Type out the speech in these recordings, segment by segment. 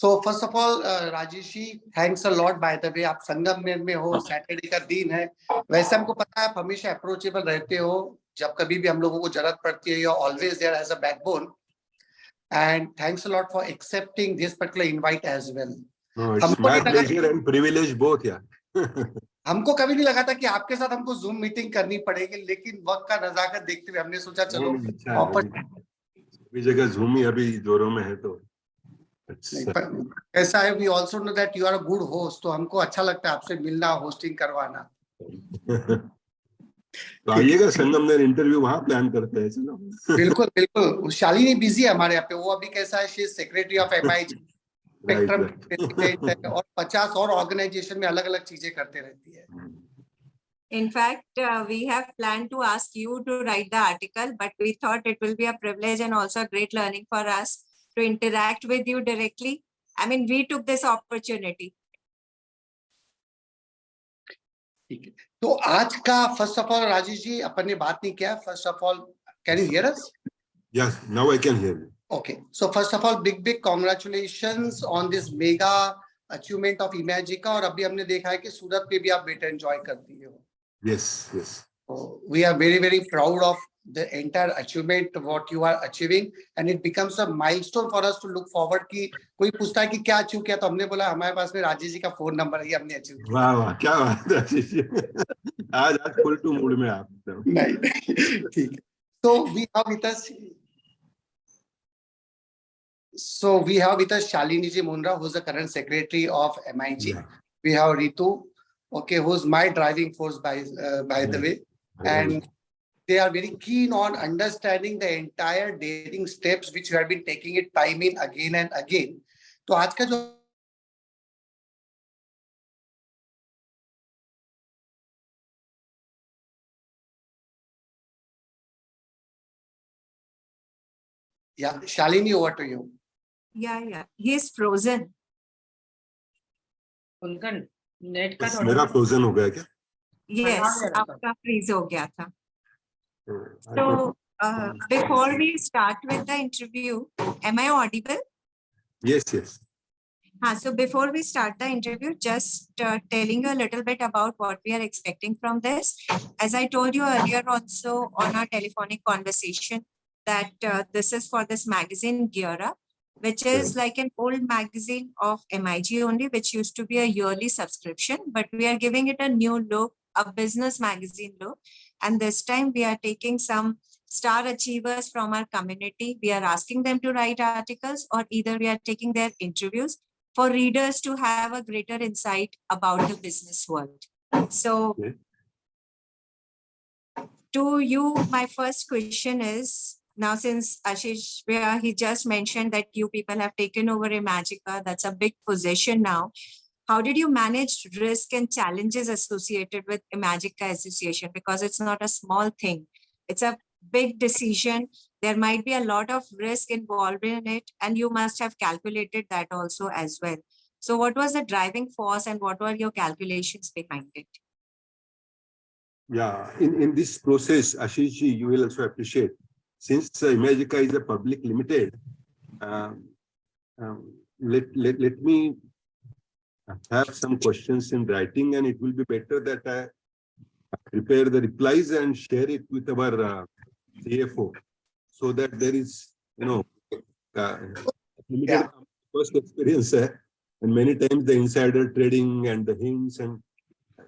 So first of all, Rajeshji, thanks a lot. By the way, आप संगम में हो, Saturday का दिन है. वैसे हमको पता है आप हमेशा अप्रोचेबल रहते हो. जब कभी भी हम लोगों को जरूरत पड़ती है, you're always there as a backbone. And thanks a lot for accepting this particular invite as well. No, it's my pleasure and privilege both, yeah. हमको कभी नहीं लगा था कि आपके साथ हमको जूम मीटिंग करनी पड़ेगी, लेकिन वक्त का नजाकत देखते हुए हमने सोचा चलो अभी जगह जूम ही अभी जोरों में है तो ऐसा है. We also know that you are a good host, तो हमको अच्छा लगता है आपसे मिलना, होस्टिंग करवाना. तो आइएगा संगम में इंटरव्यू वहां प्लान करते हैं. चलो बिल्कुल बिल्कुल. शालिनी बिजी है हमारे यहाँ पे. वो अभी कैसा है, she is secretary of MIG spectrum president और 50 और ऑर्गेनाइजेशन में अलग अलग चीजें करते रहती है. In fact, we have planned to ask you to write the article, but we thought it will be a privilege and also a great learning for us to interact with you directly. I mean, we took this opportunity. ठीक है. तो आज का first of all Rajesh ji अपन ने बात नहीं किया. First of all, can you here us? Yes, now I can hear you. Okay, so first of all, big congratulations on this mega achievement of Imagica. और अभी हमने देखा है कि सूरत पे भी आप बेटा एंजॉय करती हो. Yes, yes. So we are very proud of the entire achievement what you are achieving, and it becomes a milestone for us to look forward. कि कोई पूछता है कि क्या अचीव किया, तो हमने बोला हमारे पास में राजेश जी का फोन नंबर है, हमने अचीव किया. वाह वाह, क्या बात है राजेश जी. आज फुल टू मूड में आप. नहीं ठीक है. So we have with us Shalini ji Mundra, who's the current secretary of MIG. Yeah. We have Ritu, okay, who's my driving force by the way, and they are very keen on understanding the entire dating steps which you have been taking it time in again and again. तो आज का जो Shalini, over to you. Yeah, he is frozen. उनका net का थोड़ा मेरा frozen हो गया क्या? Yes, आपका freeze हो गया था. So before we start with the interview, am I audible? Yes. So before we start the interview, just telling you a little bit about what we are expecting from this. As I told you earlier also on our telephonic conversation, that this is for this magazine Geara, which is like an old magazine of MIG only, which used to be a yearly subscription, but we are giving it a new look, a business magazine look. And this time we are taking some star achievers from our community. We are asking them to write articles, or either we are taking their interviews for readers to have a greater insight about the business world. So to you, my first question is, now since Ashish, he just mentioned that you people have taken over Imagica, that's a big position now. How did you manage risk and challenges associated with Imagica Association? Because it's not a small thing. It's a big decision. There might be a lot of risk involved in it, and you must have calculated that also as well. So what was the driving force and what were your calculations behind it? Yeah, in this process, Ashish ji, you will also appreciate, since Imagica is a public limited, let me have some questions in writing, and it will be better that I prepare the replies and share it with our CFO, so that there is, limited first experience, and many times the insider trading and the hints and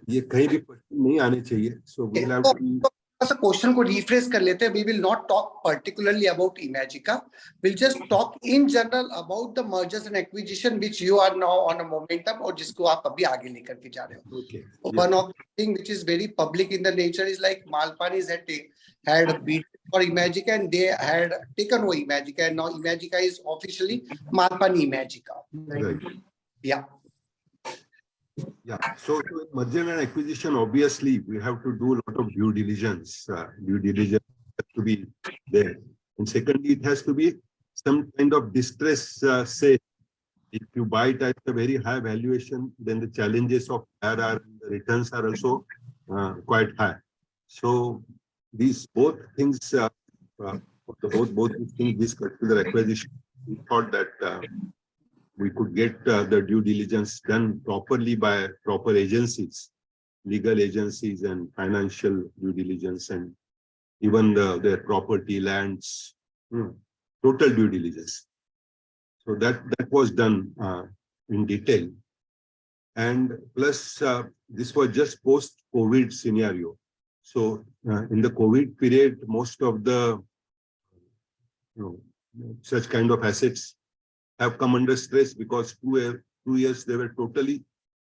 ये कहीं भी question नहीं आने चाहिए. So we'll have to. Question को refresh कर लेते हैं. We will not talk particularly about Imagica. Will just talk in general about the mergers and acquisition which you are now on a momentum, और जिसको आप अभी आगे लेकर के जा रहे हो. One of the thing which is very public in the nature is like Malpani had bid for Imagica, and they had taken over Imagica, and now Imagica is officially Malpani Imagica. Yeah. So in merger and acquisition, obviously we have to do a lot of due diligence. Due diligence has to be there, and secondly, it has to be some kind of distress sale. If you buy it at a very high valuation, then the challenges of IRR and the returns are also quite high. So these both things, both these things, this particular acquisition, we thought that we could get the due diligence done properly by proper agencies, legal agencies and financial due diligence, and even their property, lands, total due diligence. So that was done in detail. And plus, this was just post-COVID scenario. So in the COVID period, most of the such kind of assets have come under stress because 2 years they were totally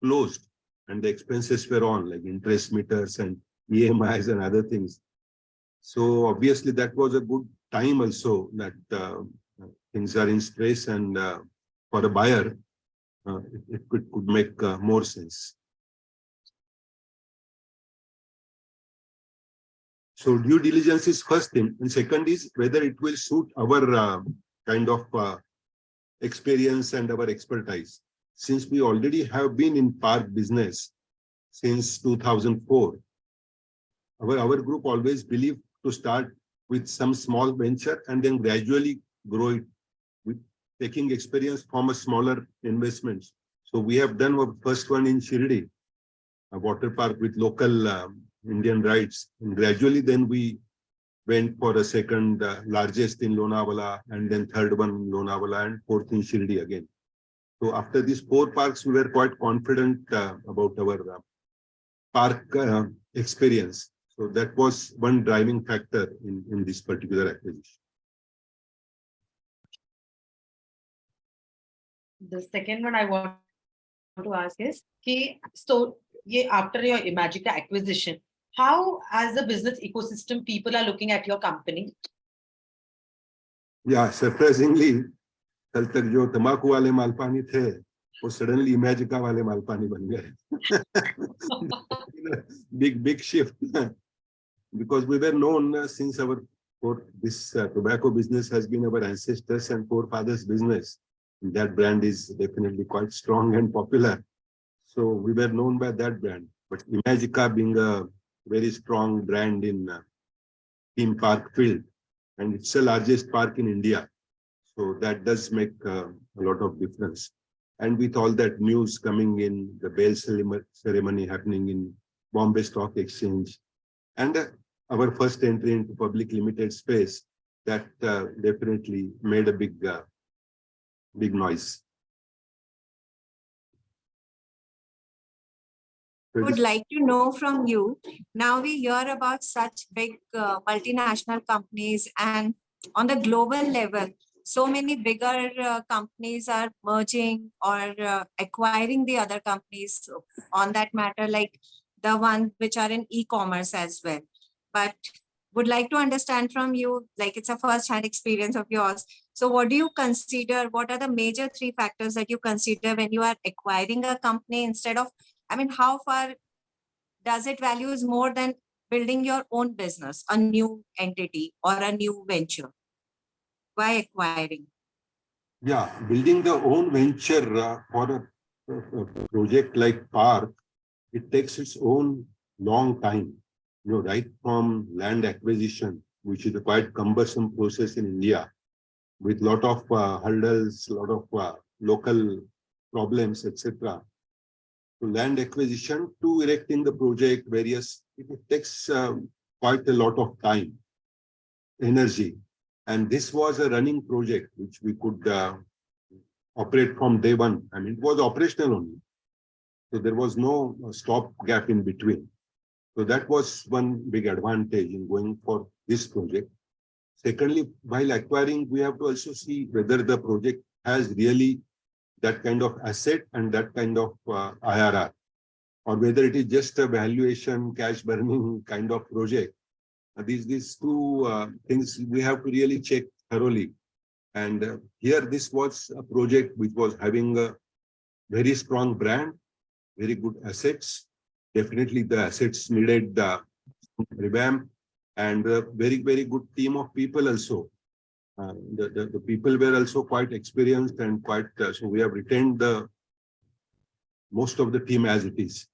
closed and the expenses were on, like interest meters and EMIs and other things. So obviously that was a good time also that things are in stress, and for a buyer, it could make more sense. So due diligence is first thing, and second is whether it will suit our kind of experience and our expertise. Since we already have been in park business since 2004, our group always believed to start with some small venture and then gradually grow it with taking experience from a smaller investments. So we have done our first one in Shri, a water park with local Indian rights, and gradually then we went for a second largest in Lonavala, and then third one in Lonavala, and fourth in Shri again. So after these 4 parks, we were quite confident about our park experience. So that was one driving factor in this particular acquisition. The second one I want to ask is, so after your Imagica acquisition, how as a business ecosystem people are looking at your company? Yeah, surprisingly, कल तक जो तंबाकू वाले मालपानी थे, वो suddenly Imagica वाले मालपानी बन गए. Big shift. Because we were known since this tobacco business has been our ancestors and forefathers' business. That brand is definitely quite strong and popular. So we were known by that brand. But Imagica being a very strong brand in theme park field, and it's the largest park in India. So that does make a lot of difference. And with all that news coming in, the bail ceremony happening in Bombay Stock Exchange, and our first entry into public limited space, that definitely made a big noise. Would like to know from you. Now we hear about such big multinational companies, and on the global level, so many bigger companies are merging or acquiring the other companies on that matter, like the ones which are in e-commerce as well. But would like to understand from you, like it's a first-hand experience of yours. So what do you consider, what are the major 3 factors that you consider when you are acquiring a company instead of, I mean, how far does it values more than building your own business, a new entity or a new venture? Why acquiring? Yeah, building the own venture for a project like park, it takes its own long time. Right from land acquisition, which is a quite cumbersome process in India, with lot of hurdles, lot of local problems, etc. To land acquisition to erecting the project, it takes quite a lot of time, energy. And this was a running project which we could operate from day one. I mean, it was operational only. So there was no stop gap in between. So that was one big advantage in going for this project. Secondly, while acquiring, we have to also see whether the project has really that kind of asset and that kind of IRR, or whether it is just a valuation, cash burning kind of project. These 2 things we have to really check thoroughly. And here this was a project which was having a very strong brand, very good assets. Definitely the assets needed revamp, and a very good team of people also. The people were also quite experienced and quite, so we have retained most of the team as it is.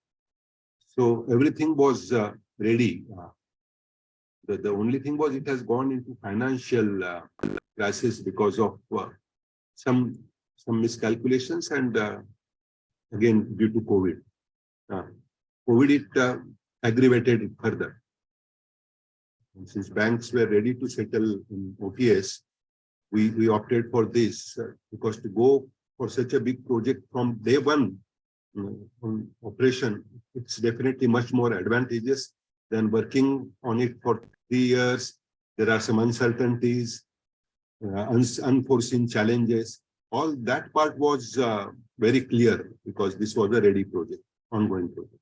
So everything was ready. The only thing was it has gone into financial crisis because of some some miscalculations, and again due to COVID. COVID it aggravated it further. And since banks were ready to settle in OTS, we opted for this because to go for such a big project from day one on operation, it's definitely much more advantageous than working on it for 3 years. There are some uncertainties, unforeseen challenges. All that part was very clear because this was a ready project, ongoing project.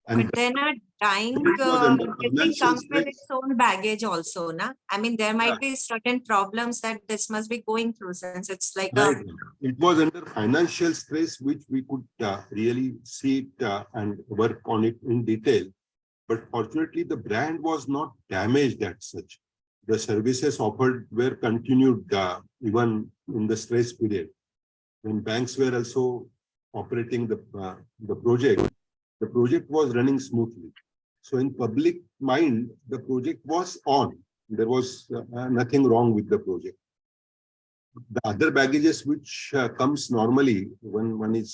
And But then a dying it was under everything financial comes with stress. its own baggage also, na? I mean, there might be certain problems that this must be going through since it's like a Right. It was under financial stress, which we could really see it and work on it in detail. But fortunately, the brand was not damaged as such. The services offered were continued even in the stress period. When banks were also operating the project was running smoothly. So in public mind, the project was on. There was nothing wrong with the project. The other baggages which comes normally when one is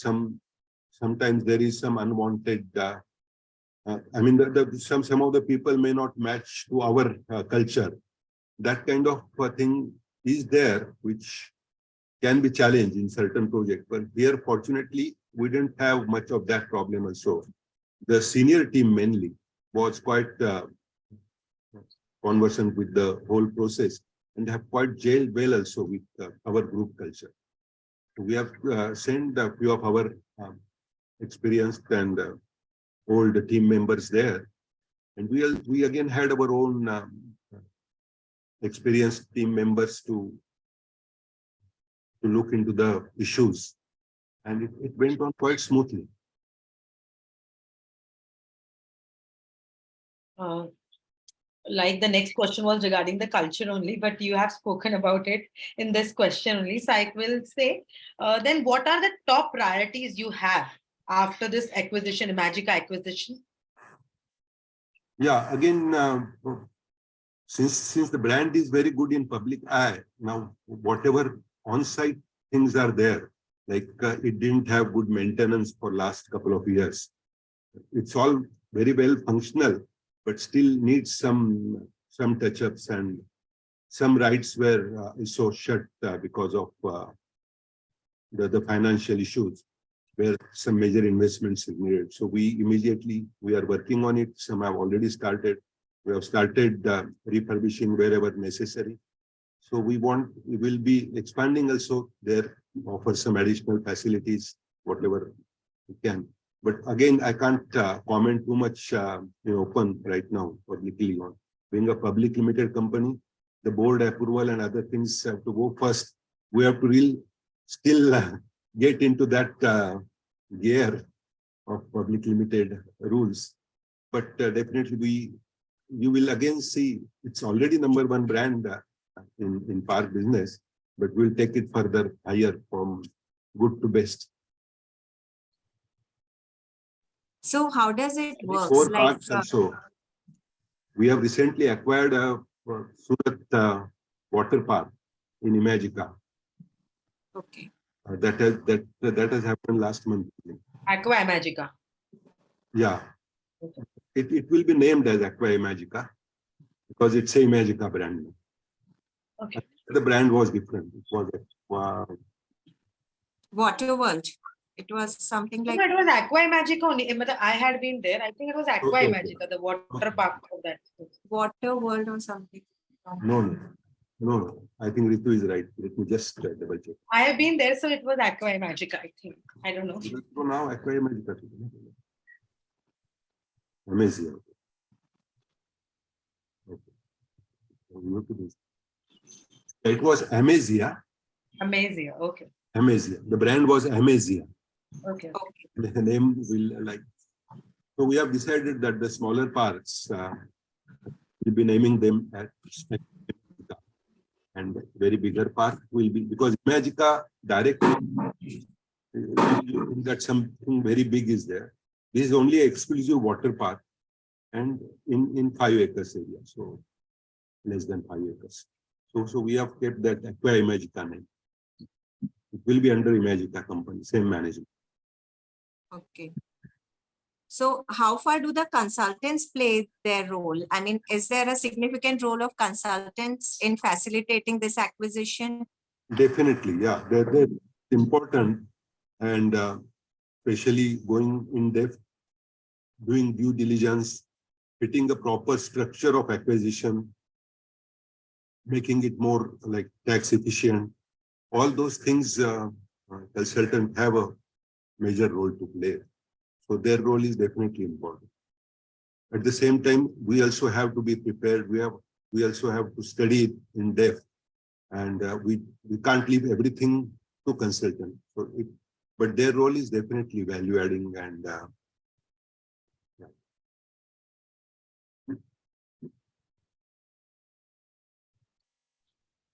sometimes there is some unwanted. I mean, some of the people may not match to our culture. That kind of thing is there, which can be challenged in certain projects. But here, fortunately, we didn't have much of that problem also. The senior team mainly was quite conversant with the whole process and have quite gelled well also with our group culture. We have sent a few of our experienced and old team members there. And we again had our own experienced team members to look into the issues. And it went on quite smoothly. Like the next question was regarding the culture only, but you have spoken about it in this question only. So I will say, then what are the top priorities you have after this acquisition, Imagica acquisition? Yeah, again, since the brand is very good in public eye, now whatever on-site things are there, like it didn't have good maintenance for last couple of years. It's all very well functional, but still needs some touch-ups, and some rights were so shut because of the financial issues, where some major investments are needed. So we are working on it. Some have already started. We have started refurbishing wherever necessary. So we will be expanding also there, offer some additional facilities, whatever we can. But again, I can't comment too much in open right now publicly on. Being a public limited company, the board approval and other things have to go first. We have to really still get into that gear of public limited rules. But definitely you will again see it's already #1 brand in park business, but we'll take it further higher from good to best. So how does it work? 4 Like, parks also. We have recently acquired a Surat water park in Imagica. okay. That has happened last month. Aqua Imagica. Yeah. Okay. It will be named as Aqua Imagica because it's a Imagica brand. Okay. The brand was different. It was Water World. It was something like No, it was Aqua Imagica only. I had been there. I think it was Aqua Okay. Imagica, the water park of that. Water World or something. No. I think Ritu is right. Let me just double check. I have been there, so it was Aqua Imagica, I think. I don't know. So now Aqua Imagica. Amazing. Okay. It was Amazia. Amazing. Okay. Amazia. The brand was Amazia. Okay. The name will like. So we have decided that the smaller parks will be naming them at and very bigger park will be, because Imagica directly that something very big is there. This is only an exclusive water park and in 5 acres area, so less than 5 acres. So we have kept that Aqua Imagica name. will be under Imagica company, same management. Okay. So how far do the consultants play their role? I mean, is there a significant role of consultants in facilitating this acquisition? Definitely, yeah, they're important, and especially going in depth, doing due diligence, fitting the proper structure of acquisition, making it more like tax efficient. All those things consultants have a major role to play. So their role is definitely important. At the same time, we also have to be prepared. We also have to study it in depth, and we can't leave everything to consultant. But their role is definitely value adding, and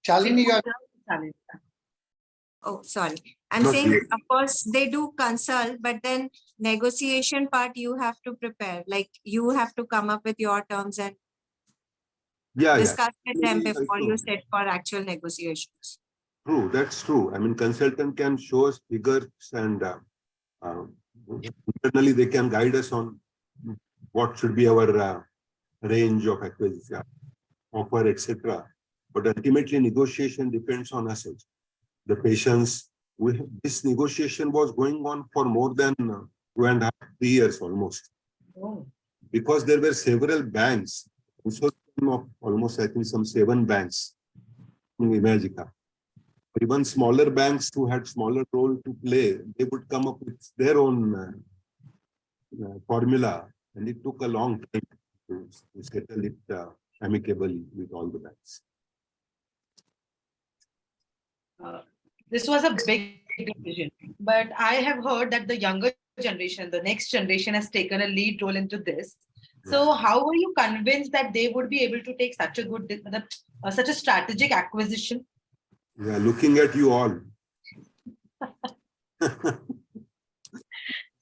Shalini, you are Challenge. Oh, sorry. I'm Not saying, yet. of course, they do consult, but then negotiation part you have to prepare. Like you have to come up with your terms and discuss with them Maybe before also- you sit for actual negotiations. True, that's true. I mean, consultant can show us figures, and internally they can guide us on what should be our range of acquisition, offer, etc. But ultimately, negotiation depends on us also. The patience. This negotiation was going on for more than 2.5, 3 years almost, Oh, because there were several banks, consortium of almost, I think, some 7 banks in Imagica. Even smaller banks who had smaller role to play, they would come up with their own formula, and it took a long time to settle it amicably with all the banks. this was a big decision, but I have heard that the younger generation, the next generation, has taken a lead role into this. So, how were you convinced that they would be able to take such a good, such a strategic acquisition? Yeah, looking at you all,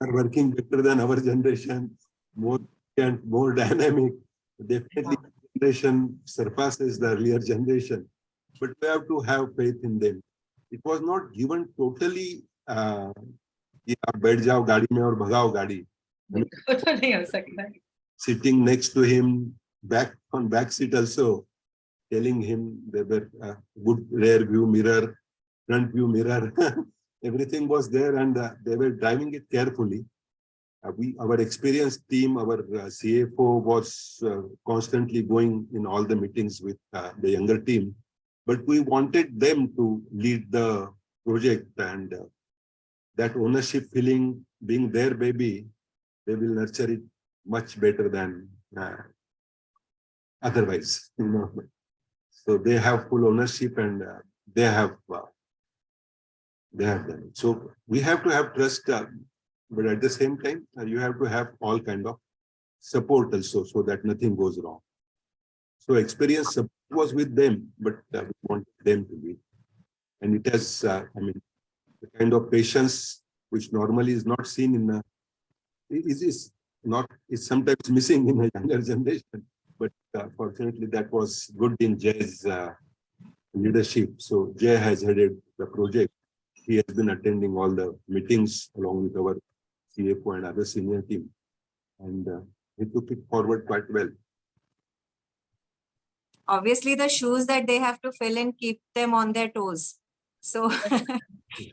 are working better than our generation, more and more dynamic. Definitely, generation surpasses the earlier generation, but we have to have faith in them. It was not given totally. कि आप बैठ जाओ गाड़ी में और भगाओ गाड़ी. तो नहीं हो सकता. Sitting next to him, back seat also, telling him there were good rear view mirror, front view mirror, everything was there, and they were driving it carefully. Our experienced team, our CFO was constantly going in all the meetings with the younger team, but we wanted them to lead the project, and that ownership feeling being their baby, they will nurture it much better than otherwise, you know. So they have full ownership, and they have done it. So we have to have trust, but at the same time, you have to have all kind of support also, so that nothing goes wrong. So experience support was with them, but we wanted them to be, and it has, I mean, the kind of patience which normally is not seen in is sometimes missing in a younger generation. But fortunately, that was good in Jay's leadership. So Jay has headed the project. He has been attending all the meetings along with our CFO and other senior team, and he took it forward quite well. Obviously, the shoes that they have to fill and keep them on their toes. So,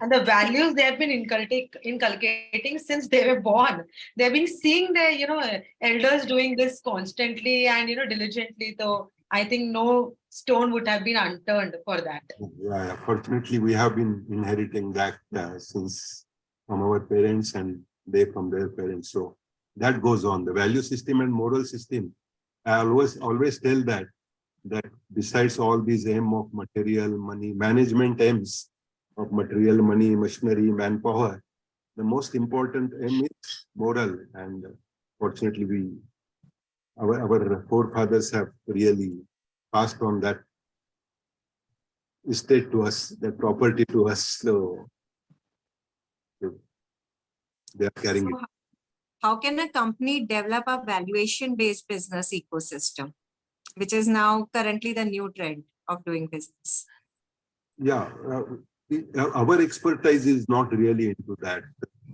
and the values they have been inculcating since they were born. They've been seeing their, elders doing this constantly and, diligently. So I think no stone would have been unturned for that. Yeah, fortunately, we have been inheriting that since from our parents and they from their parents. So that goes on. The value system and moral system. I always tell that besides all these aim of material, money, management aims of material, money, machinery, manpower, the most important aim is moral. And fortunately, our forefathers have really passed on that estate to us, that property to us. So they are carrying it. How can a company develop a valuation-based business ecosystem, which is now currently the new trend of doing business? Yeah, Our expertise is not really into that.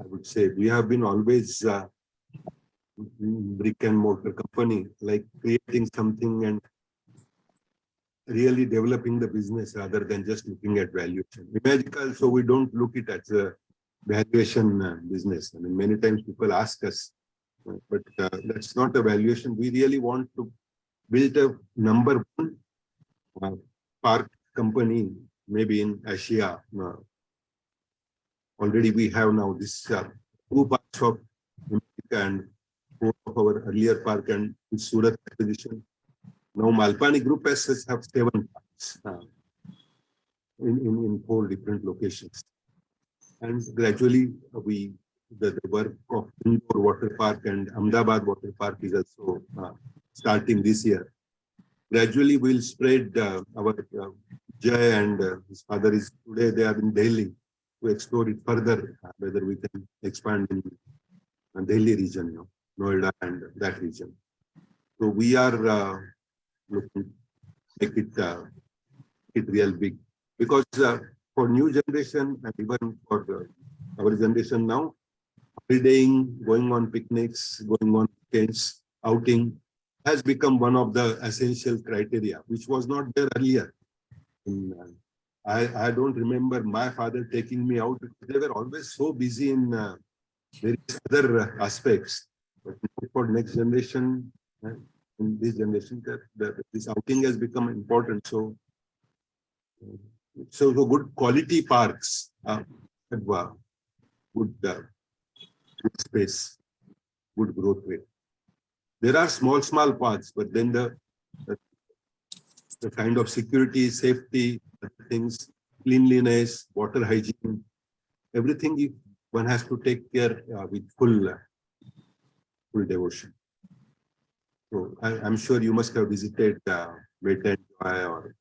I would say we have been always brick and mortar company, like creating something and really developing the business rather than just looking at valuation. Imagical, so we don't look it as a valuation business. I mean, many times people ask us, but that's not a valuation. We really want to build a number one park company, maybe in Asia. Already we have now this 2 parks of America and 4 of our earlier park and Surat acquisition. Now Malpani Group has 7 parks in 4 different locations. And gradually the work of Indore Water Park and Ahmedabad Water Park is also starting this year. Gradually we'll spread our Jay and his father is today they are in Delhi to explore it further, whether we can expand in Delhi region, Noida and that region. So we are looking to make it real big, because for new generation and even for our generation now, holidaying, going on picnics, going on weekends, outing has become one of the essential criteria, which was not there earlier. I don't remember my father taking me out because they were always so busy in various other aspects. But for next generation, in this generation, this outing has become important. So good quality parks have good space, good growth rate. There are small parks, but then the kind of security, safety, things, cleanliness, water hygiene, everything one has to take care with full devotion. So I'm sure you must have visited Wet and Joy or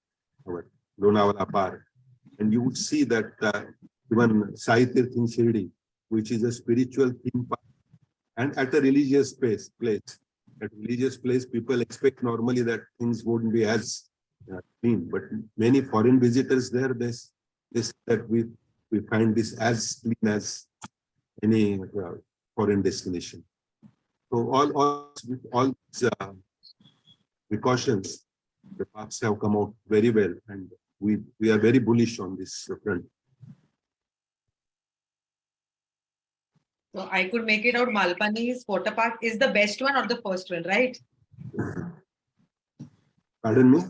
our Lonavala Park, and you would see that even Sai Tirth in Shri, which is a spiritual theme park, and at a religious place. At religious place, people expect normally that things wouldn't be as clean, but many foreign visitors there, they say that we find this as clean as any foreign destination. So all these precautions, the parks have come out very well, and we are very bullish on this front. So I could make it out Malpani's water park is the best one or the first one, right? Pardon me?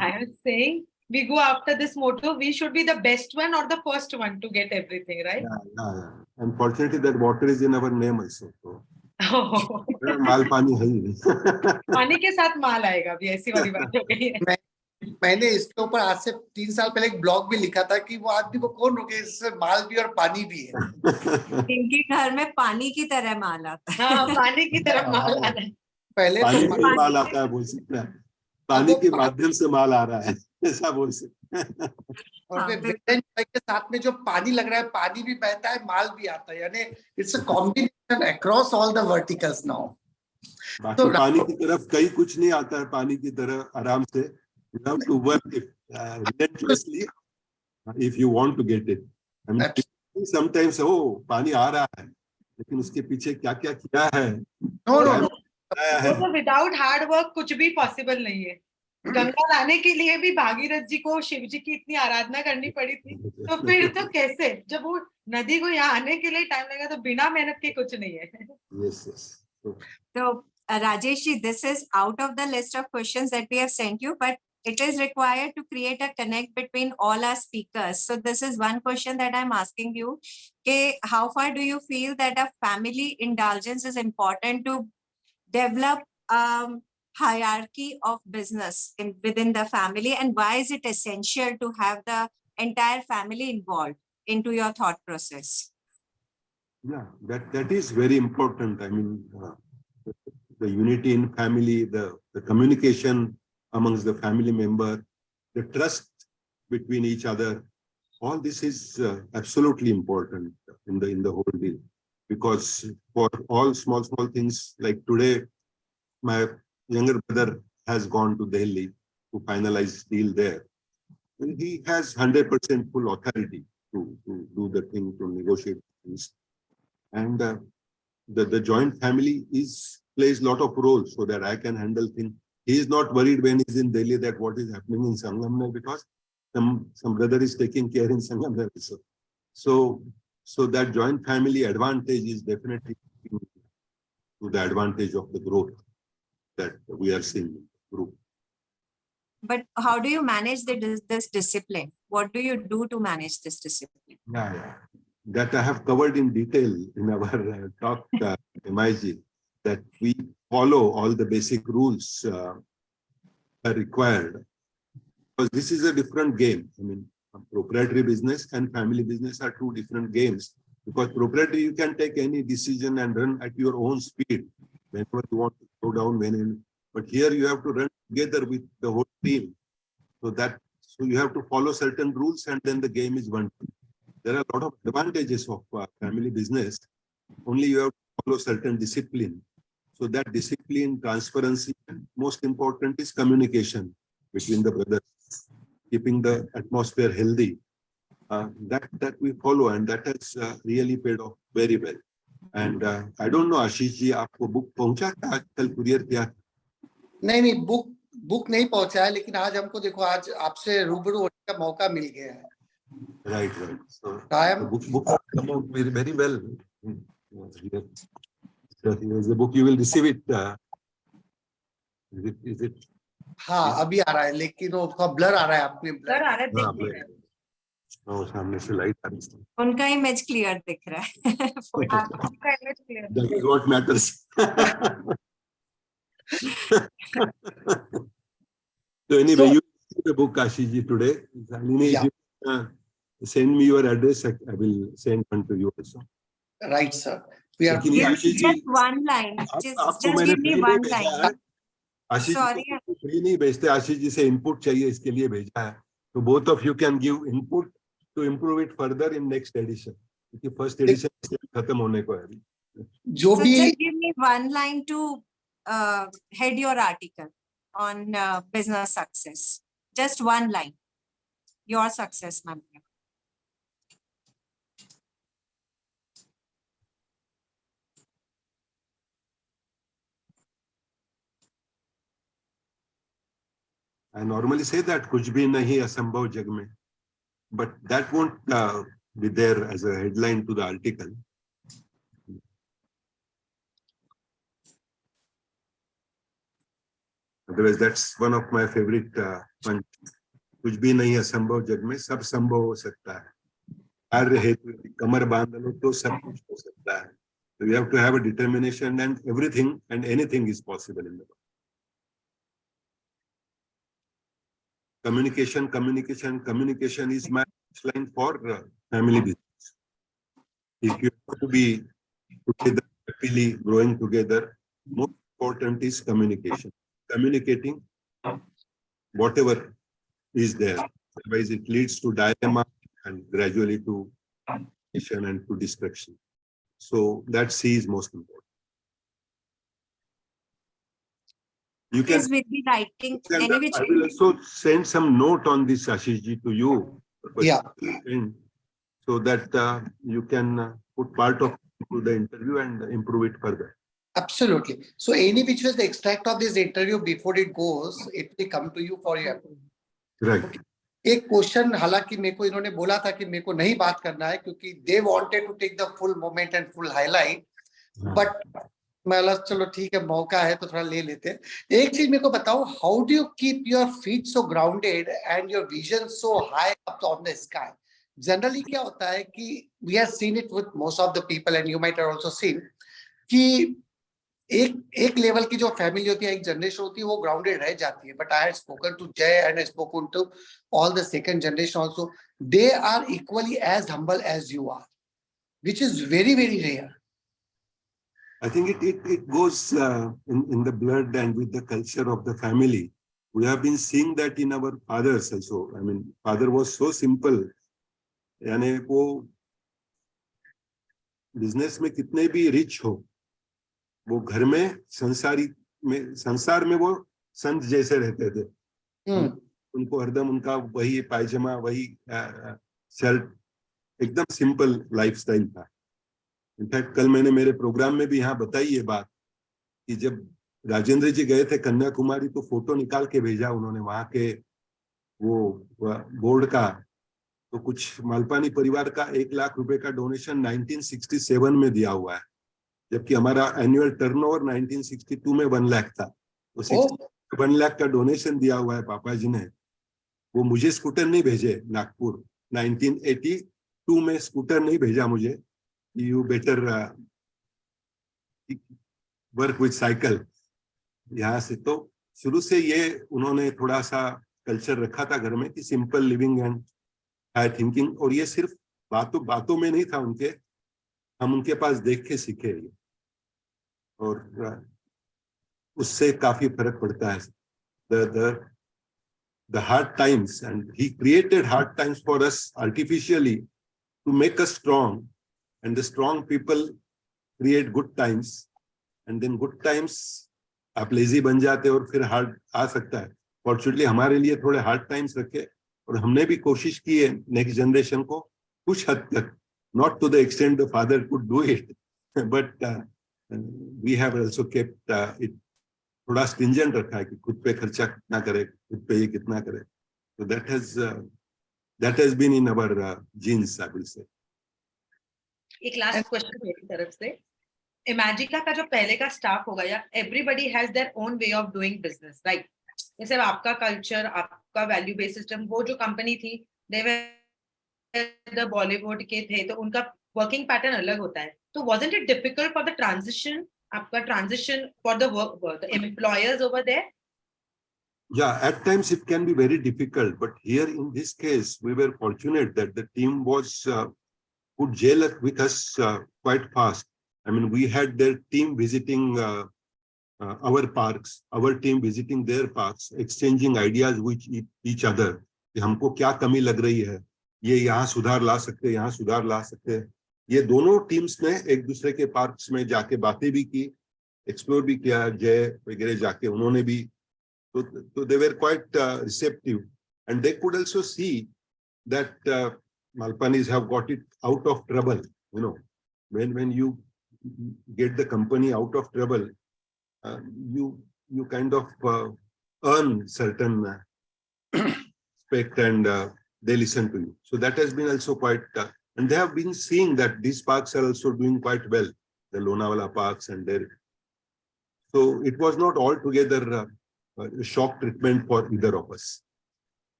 I was saying we go after this motto, we should be the best one or the first one to get everything, right? Yeah. Unfortunately, that water is in our name also. So. Oh. Malpani है ही पानी के साथ माल आएगा भी, ऐसी वाली बात हो गई है। मैंने इसके ऊपर आज से 3 साल पहले एक ब्लॉग भी लिखा था कि वो आदमी को कौन रोके, इससे माल भी और पानी भी है। इनके घर में पानी की तरह माल आता है। हाँ, पानी की तरह माल आ रहा है। पहले पानी तो में माल आता है, बोल सकते हैं पानी के माध्यम से माल आ रहा है, ऐसा बोल सकते हैं। और के साथ में जो पानी लग रहा है, पानी भी बहता है, माल भी आता है, यानी it's a combination across all the verticals now. बाकी पानी की तरफ कहीं कुछ नहीं आता है, पानी की तरह आराम से you have to work it relentlessly if you want to get it. I mean, sometimes पानी आ रहा है, लेकिन उसके पीछे क्या क्या किया है, तो विदाउट हार्ड वर्क कुछ भी पॉसिबल नहीं है। गंगा लाने के लिए भी भागीरथ जी को शिव जी की इतनी आराधना करनी पड़ी थी, तो फिर तो कैसे, जब वो नदी को यहाँ आने के लिए टाइम लगा, तो बिना मेहनत के कुछ नहीं है। Yes. So Rajeshji, this is out of the list of questions that we have sent you, but it is required to create a connect between all our speakers. So this is one question that I'm asking you. Okay, how far do you feel that a family indulgence is important to develop hierarchy of business within the family, and why is it essential to have the entire family involved into your thought process? Yeah, that is very important. I mean, the unity in family, the communication amongst the family member, the trust between each other, all this is absolutely important in the whole deal. Because for all small things, like today, my younger brother has gone to Delhi to finalize deal there. And he has 100% full authority. to do the thing, to negotiate things. And the joint family plays a lot of role so that I can handle things. He is not worried when he's in Delhi that what is happening in Sangamner, because some brother is taking care in Sangamner also. So that joint family advantage is definitely to the advantage of the growth that we are seeing in the group. But how do you manage this discipline? What do you do to manage this discipline? Yeah. That I have covered in detail in our talk, MIG, that we follow all the basic rules are required. Because this is a different game. I mean, proprietary business and family business are two different games. Because proprietary, you can take any decision and run at your own speed whenever you want to slow down. But here you have to run together with the whole team. So you have to follow certain rules, and then the game is won. There are a lot of advantages of family business. Only you have to follow certain discipline. So that discipline, transparency, and most important is communication between the brothers, keeping the atmosphere healthy. That we follow, and that has really paid off very well. And I don't know, Ashish ji, आपको book पहुंचा था कल courier किया? नहीं book नहीं पहुंचा है, लेकिन आज हमको देखो आज आपसे रूबरू होने का मौका मिल गया है. Right. So the book come out very well. So here's the book. You will receive it. Is it? हाँ, अभी आ रहा है, लेकिन वो थोड़ा ब्लर आ रहा है. आपने Sir, आ रहा है, देख रहे हैं. सामने से लाइट आ रही है. उनका इमेज क्लियर दिख रहा है. आपका image clear. That is what matters. So anyway, you receive the book, Ashish ji, today. Yeah. Send me your address. I will send one to you also. Right, sir. We are. Just one line. Just give me one line. Ashish Sorry. Ji free नहीं भेजते, आशीष जी से input चाहिए, इसके लिए भेजा है. तो both of you can give input to improve it further in next edition. क्योंकि first edition खत्म होने को है. जो So भी just give me one line to head your article on business success. Just one line. Your success, ma'am. I normally say that कुछ भी नहीं असंभव जग में, but that won't be there as a headline to the article. Otherwise, that's one of my favorite punch. कुछ भी नहीं असंभव जग में, सब संभव हो सकता है. कार्य हेतु कमर बांध लो तो सब कुछ हो सकता है. So you have to have a determination, and everything and anything is possible in the world. Communication is my line for family business. If you have to be together, happily growing together, most important is communication. Communicating whatever is there. Otherwise, it leads to dilemma and gradually to destruction and to destruction. So that C is most important. You can. Please, we'll be writing And anyway. I will also send some note on this, Ashish ji, to you. Yeah. So that you can put part of it to the interview and improve it further. Absolutely. So any which was the extract of this interview before it goes, it will come to you for your approval. Right. एक question हालांकि मेरे को इन्होंने बोला था कि मेरे को नहीं बात करना है क्योंकि they wanted to take the full moment and full highlight, but मैं चलो ठीक है, मौका है तो थोड़ा ले लेते हैं. एक चीज मेरे को बताओ, how do you keep your feet so grounded and your vision so high up on the sky? Generally क्या होता है कि we have seen it with most of the people and you might have also seen कि एक level की जो family होती है, एक जनरेशन होती है, वो ग्राउंडेड रह जाती है. But I have spoken to Jai and I spoken to all the second generation also. They are equally as humble as you are, which is very very rare. I think it goes in the blood and with the culture of the family. We have been seeing that in our fathers also. I mean, father was so simple. यानी वो business में कितने भी rich हो, वो घर में संसार में वो संत जैसे रहते थे. उनको हरदम उनका वही पायजामा, वही शर्ट, एकदम सिंपल लाइफस्टाइल था। इनफैक्ट कल मैंने मेरे प्रोग्राम में भी यहाँ बताई ये बात कि जब राजेंद्र जी गए थे कन्याकुमारी तो फोटो निकाल के भेजा उन्होंने वहां के वो बोर्ड का, तो कुछ मालपानी परिवार का 1 लाख रुपए का डोनेशन 1967 में दिया हुआ है, जबकि हमारा एनुअल टर्नओवर 1962 में 1 लाख था। तो 1 लाख का डोनेशन दिया हुआ है पापा जी ने। वो मुझे स्कूटर नहीं भेजे नागपुर, 1982 में स्कूटर नहीं भेजा मुझे, you better work with cycle यहाँ से। तो शुरू से ये उन्होंने थोड़ा सा कल्चर रखा था घर में कि simple living and high thinking, और ये सिर्फ बातों में नहीं था उनके, हम उनके पास देख के सीखे ये, और उससे काफी फर्क पड़ता है। The hard times, and he created hard times for us artificially to make us strong, and the strong people create good times, and then good times आप लेजी बन जाते और फिर हार्ड आ सकता है। फॉर्चुनेटली हमारे लिए थोड़े हार्ड टाइम्स रखे, और हमने भी कोशिश की है नेक्स्ट जनरेशन को कुछ हद तक, not to the extent the father could do it, but we have also kept it थोड़ा स्ट्रिंजेंट रखा है कि खुद पे खर्चा कितना करे, खुद पे ये कितना करे। तो that has been in our genes, I will say. एक लास्ट क्वेश्चन मेरी तरफ से, इमेजिका का जो पहले का स्टाफ होगा, या everybody has their own way of doing business, right? जैसे आपका कल्चर, आपका वैल्यू बेस्ड सिस्टम, वो जो कंपनी थी दे वर बॉलीवुड के थे, तो उनका वर्किंग पैटर्न अलग होता है। तो wasn't it difficult for the transition, आपका transition for the employers over there? Yeah, at times it can be very difficult, but here in this case, we were fortunate that the team was could gel with us quite fast. I mean, we had their team visiting our parks, our team visiting their parks, exchanging ideas with each other. कि हमको क्या कमी लग रही है, ये यहाँ सुधार ला सकते हैं, यहाँ सुधार ला सकते हैं। ये दोनों टीम्स ने एक दूसरे के पार्क्स में जाके बातें भी की, एक्सप्लोर भी किया, जय वगैरह जाके उन्होंने भी, so they were quite receptive, and they could also see that Malpanis have got it out of trouble. You know, when you get the company out of trouble, you kind of earn certain respect, and they listen to you. So that has been also quite, and they have been seeing that these parks are also doing quite well, the Lonavala parks, and there. So it was not altogether shock treatment for either of us.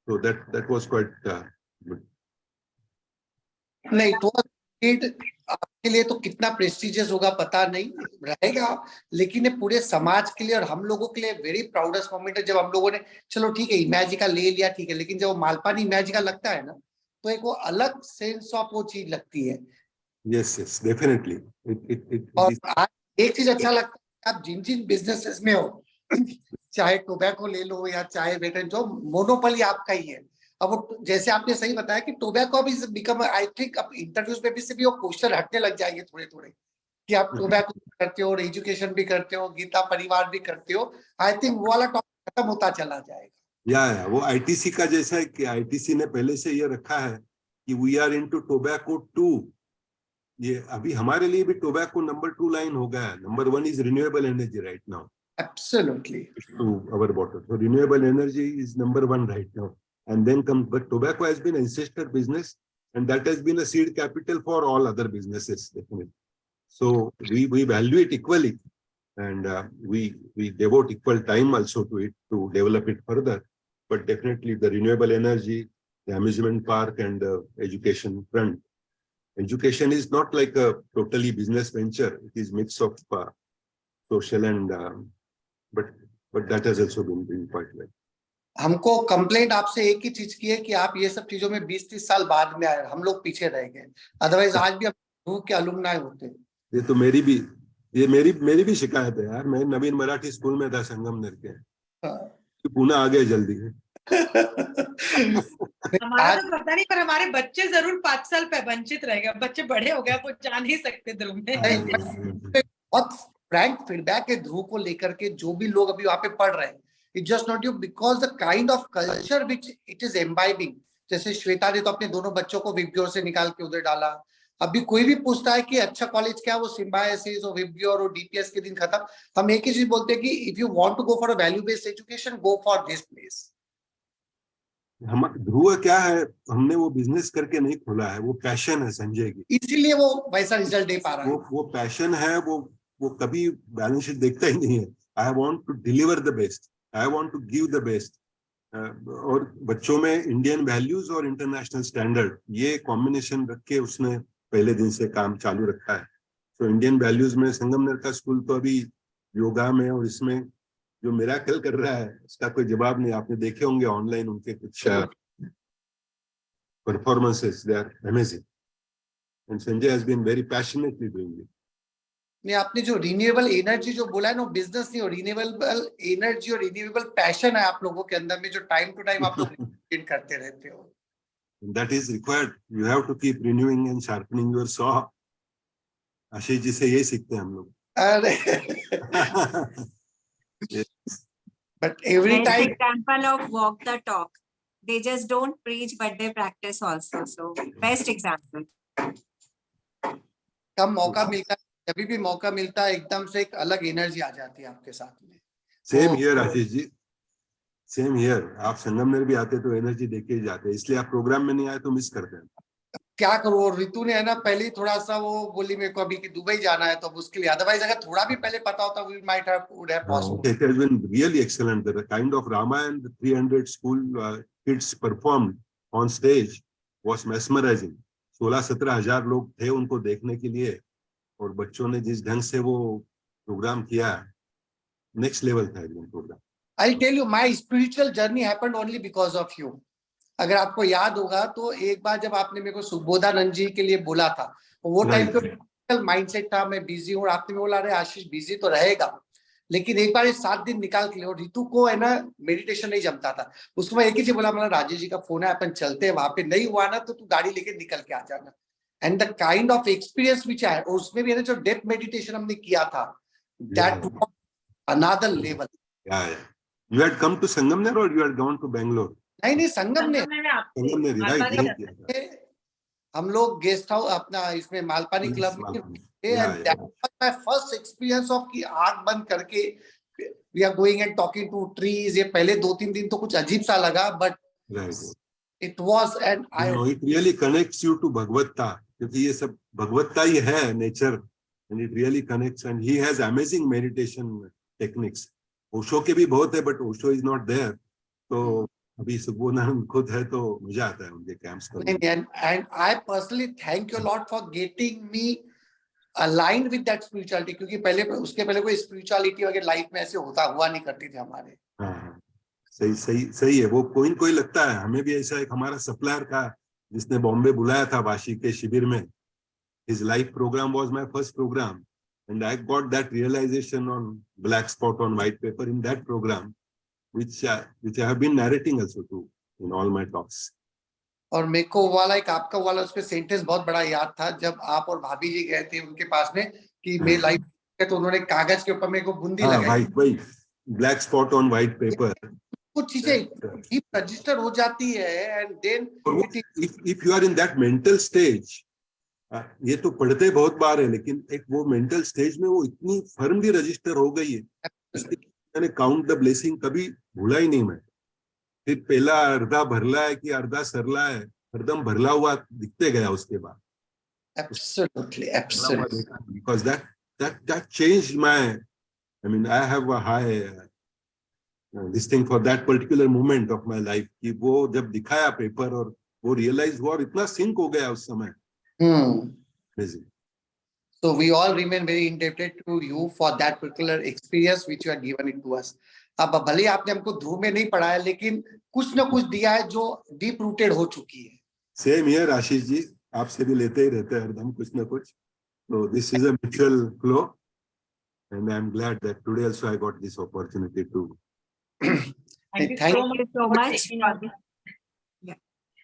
So that was quite good. नहीं तो आपके लिए तो कितना prestigious होगा पता नहीं रहेगा, लेकिन ये पूरे समाज के लिए और हम लोगों के लिए वेरी प्राउडेस्ट मोमेंट है जब हम लोगों ने, चलो ठीक है इमेजिका ले लिया, ठीक है, लेकिन जब वो मालपानी इमेजिका लगता है ना, तो एक वो अलग सेंस ऑफ वो चीज लगती है। Yes, definitely. और आज एक चीज अच्छा लगता है, आप जिन जिन बिजनेसेस में हो, चाहे टोबैको ले लो या चाहे वेटन, जो मोनोपोली आपका ही है। अब वो जैसे आपने सही बताया कि टोबैको अभी बिकम, आई थिंक अब इंटरव्यूज में भी से भी वो क्वेश्चन हटने लग जाएंगे थोड़े थोड़े कि आप टोबैको करते हो और एजुकेशन भी करते हो, गीता परिवार भी करते हो। आई थिंक वो वाला टॉपिक खत्म होता चला जाएगा। या वो आईटीसी का जैसा है कि आईटीसी ने पहले से ये रखा है कि वी आर इनटू टोबैको 2। ये अभी हमारे लिए भी टोबैको नंबर 2 लाइन हो गया है। Number 1 is renewable energy right now. Absolutely. To our bottle. So renewable energy is number 1 right now. And then comes, but tobacco has been ancestor business, and that has been a seed capital for all other businesses, definitely. So we value it equally, and we devote equal time also to it to develop it further. But definitely the renewable energy, the amusement park, and the education front. Education is not like a totally business venture. It is mix of social and but that has also been doing quite well. हमको complaint आपसे एक ही चीज की है कि आप ये सब चीजों में 20-30 साल बाद में आए, हम लोग पीछे रह गए, अदरवाइज आज भी हम के अलुमनाई होते। ये तो मेरी भी शिकायत है यार। मैं नवीन मराठी स्कूल में था संगमनेर के, तो पुणे आ गए जल्दी। हमारा तो पता नहीं, पर हमारे बच्चे जरूर 5 साल पे वंचित रह गए। बच्चे बड़े हो गए, वो जा नहीं सकते ध्रुव में। बहुत फ्रैंक फीडबैक है ध्रुव को लेकर के, जो भी लोग अभी वहां पे पढ़ रहे हैं, it just not you because the kind of culture which it is imbibing, जैसे श्वेता ने तो अपने दोनों बच्चों को विबग्योर से निकाल के उधर डाला। अभी कोई भी पूछता है कि अच्छा कॉलेज क्या, वो सिम्बायोसिस और विबग्योर और डीपीएस के दिन खत्म। हम एक ही चीज बोलते हैं कि if you want to go for a value based education, go for this place. हम ध्रुव क्या है, हमने वो बिजनेस करके नहीं खोला है, वो पैशन है संजय की, इसीलिए वो वैसा रिजल्ट दे पा रहा है। वो पैशन है, वो कभी बैलेंस शीट देखता ही नहीं है। I want to deliver the best, I want to give the best. और बच्चों में इंडियन वैल्यूज और इंटरनेशनल स्टैंडर्ड, ये कॉम्बिनेशन रख के उसने पहले दिन से काम चालू रखा है। तो इंडियन वैल्यूज में संगमनेर का स्कूल तो अभी योगा में और इसमें जो मिरेकल कर रहा है उसका कोई जवाब नहीं। आपने देखे होंगे ऑनलाइन उनके कुछ performances, they are amazing, and Sanjay has been very passionately doing it. नहीं, आपने जो रिन्यूएबल एनर्जी जो बोला है ना, बिजनेस नहीं हो, रिन्यूएबल एनर्जी और रिन्यूएबल पैशन है आप लोगों के अंदर में, जो टाइम टू टाइम आप लोग करते रहते हो। That is required. You have to keep renewing and sharpening your saw. Ashish ji से यही सीखते हैं हम लोग। अरे but every Best time example of walk the talk. They just don't preach, but they practice also. So best example. कम मौका मिलता है, जब भी मौका मिलता है एकदम से एक अलग एनर्जी आ जाती है आपके साथ में। Same here Ashish ji, same here. आप संगमनेर भी आते तो एनर्जी देके ही जाते, इसलिए आप प्रोग्राम में नहीं आए तो मिस करते हैं। क्या करूं, और ऋतु ने है ना पहले ही थोड़ा सा वो बोली मेरे को अभी कि दुबई जाना है, तो उसके लिए अदरवाइज अगर थोड़ा भी पहले पता होता we might have would have possible. It has been really excellent. The kind of Ramayana the 300 school kids performed on stage was mesmerizing. 16-17 हजार लोग थे उनको देखने के लिए, और बच्चों ने जिस ढंग से वो प्रोग्राम किया, नेक्स्ट लेवल था एकदम programme. I'll tell you, my spiritual journey happened only because of you. अगर आपको याद होगा तो एक बार जब आपने मेरे को सुबोधानंद जी के लिए बोला था, वो टाइम पे माइंडसेट था मैं बिजी हूँ, आपने बोला अरे आशीष बिजी तो रहेगा, लेकिन एक बार 7 दिन निकाल के लिए। और ऋतु को है ना मेडिटेशन नहीं जमता था, उसको मैं एक ही चीज बोला, मतलब राजेश जी का फोन है, अपन चलते हैं वहां पे, नहीं हुआ ना तो तू गाड़ी लेके निकल के आ जाना। And the kind of experience which है, और उसमें भी है ना जो डेप्थ मेडिटेशन हमने किया था, that another level. You had come to Sangamner or you had gone to Bangalore? नहीं संगमनेर, संगमनेर, right? हम लोग गेस्ट हाउस अपना इसमें मालपानी क्लब में थे, and that was my first experience of कि आंख बंद करके we are going and talking to trees. ये पहले 2-3 दिन तो कुछ अजीब सा लगा, but it was, and I know it really connects you to भगवत्ता, क्योंकि ये सब भगवत्ता ही है, nature, and it really connects. And he has amazing meditation techniques. Osho के भी बहुत है, but Osho is not there. तो अभी सुबोधानंद खुद है, तो मजा आता है उनके कैंप्स पर। And I personally thank you lot for getting me aligned with that spirituality, क्योंकि पहले उसके पहले कोई स्पिरिचुअलिटी वगैरह लाइफ में ऐसे हुआ नहीं करती थी हमारे। हाँ, सही है। वो कोई लगता है हमें भी ऐसा। एक हमारा सप्लायर था जिसने बॉम्बे बुलाया था वाशी के शिविर में, his life programme was my first programme, and I got that realization on black spot on white paper in that program, which I have been narrating also too in all my talks. और मेरे को वाला एक आपका वाला उसमें sentence बहुत बड़ा याद था, जब आप और भाभी जी गए थे उनके पास में कि मेरी लाइफ, तो उन्होंने कागज के ऊपर मेरे को बूंदी लगाई, वही black spot on white paper. कुछ चीजें रजिस्टर हो जाती है, and then if you are in that mental stage, ये तो पढ़ते बहुत बार है, लेकिन एक वो मेंटल स्टेज में वो इतनी फर्मली रजिस्टर हो गई है, मैंने काउंट द ब्लेसिंग कभी भूला ही नहीं मैं। फिर पहला अर्धा भरला है कि अर्धा सरला है, हरदम भरला हुआ दिखते गया उसके बाद। Absolutely. Because that changed my, I mean, I have a high this thing for that particular moment of my life, कि वो जब दिखाया पेपर और वो रियलाइज हुआ और इतना सिंक हो गया उस समय। Amazing. So we all remain very indebted to you for that particular experience which you have given it to us. अब भले आपने हमको ध्रुव में नहीं पढ़ाया, लेकिन कुछ ना कुछ दिया है जो डीप रूटेड हो चुकी है। सेम हियर आशीष जी, आपसे भी लेते ही रहते हैं हरदम कुछ ना कुछ। So this is a mutual flow, and I am glad that today also I got this opportunity to. Thank you so much. Yeah.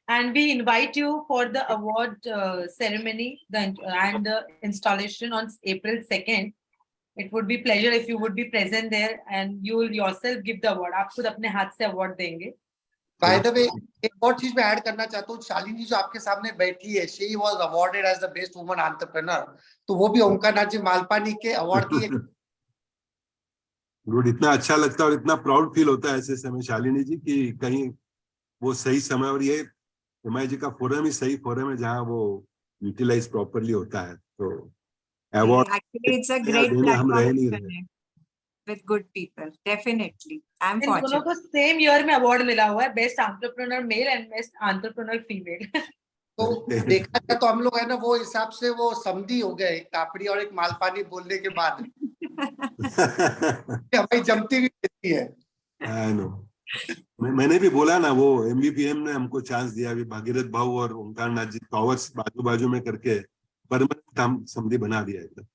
And we invite you for the award ceremony and the installation on April 2nd. It would be pleasure if you would be present there and you will yourself give the award. आप खुद अपने हाथ से award देंगे. Bye the वे एक और चीज मैं ऐड करना चाहता हूँ, शालिनी जो आपके सामने बैठी है, she was awarded as the best woman entrepreneur, तो वो भी ओंकारनाथ जी मालपानी के अवार्ड की एक गुड, इतना अच्छा लगता है और इतना प्राउड फील होता है ऐसे समय शालिनी जी कि कहीं वो सही समय, और ये हिमाय जी का फोरम ही सही फोरम है जहाँ वो यूटिलाइज प्रॉपरली होता है, तो award Actually, it's a great देने हम platform रह to नहीं रहे। connect with good people. Definitely. I'm इन दोनों fortunate. को सेम ईयर में अवार्ड मिला हुआ है, best entrepreneur male and best entrepreneur female. तो देखा जाए तो हम लोग है ना वो हिसाब से वो समधी हो गए, एक कापड़ी और एक मालपानी बोलने के बाद हमारी जमती भी रहती है। I know. मैंने भी बोला ना, वो एमवीपीएम ने हमको चांस दिया, अभी भागीरथ भाऊ और ओंकार नाथ जी टॉवर्स बाजू बाजू में करके परमानेंट काम समझी बना दिया एकदम।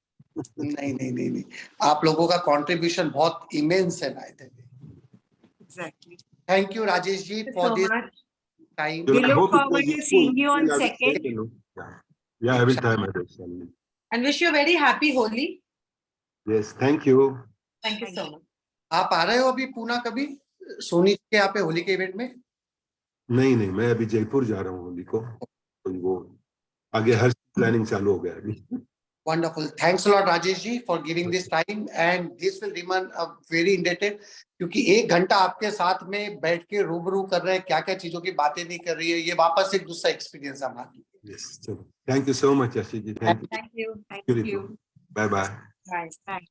नहीं नहीं नहीं नहीं, आप लोगों का कंट्रीब्यूशन बहुत इमेंस है by the way. Exactly. Thank you Rajesh ji Thank you for so this much. Time. We I look hope it forward was to useful. seeing you on Yeah, second. yeah, every time I do. And wish you a very happy Holi. Yes, thank you. Thank you Thank so you. much. आप आ रहे हो अभी पूना कभी सोनी के यहाँ पे होली के event में? नहीं नहीं, मैं अभी जयपुर जा रहा हूँ होली को, तो वो आगे हर प्लानिंग चालू हो गया अभी। Wonderful. Thanks a lot, Rajesh ji, for giving this time, and this will remain a very indebted, क्योंकि एक घंटा आपके साथ में बैठ के रूबरू कर रहे हैं, क्या क्या चीजों की बातें नहीं कर रही है, ये वापस एक दूसरा एक्सपीरियंस हमारे लिए। Yes, चलो, thank you so much Ashish ji, thank you. Thank you. Thank you. Bye bye. Bye. Bye.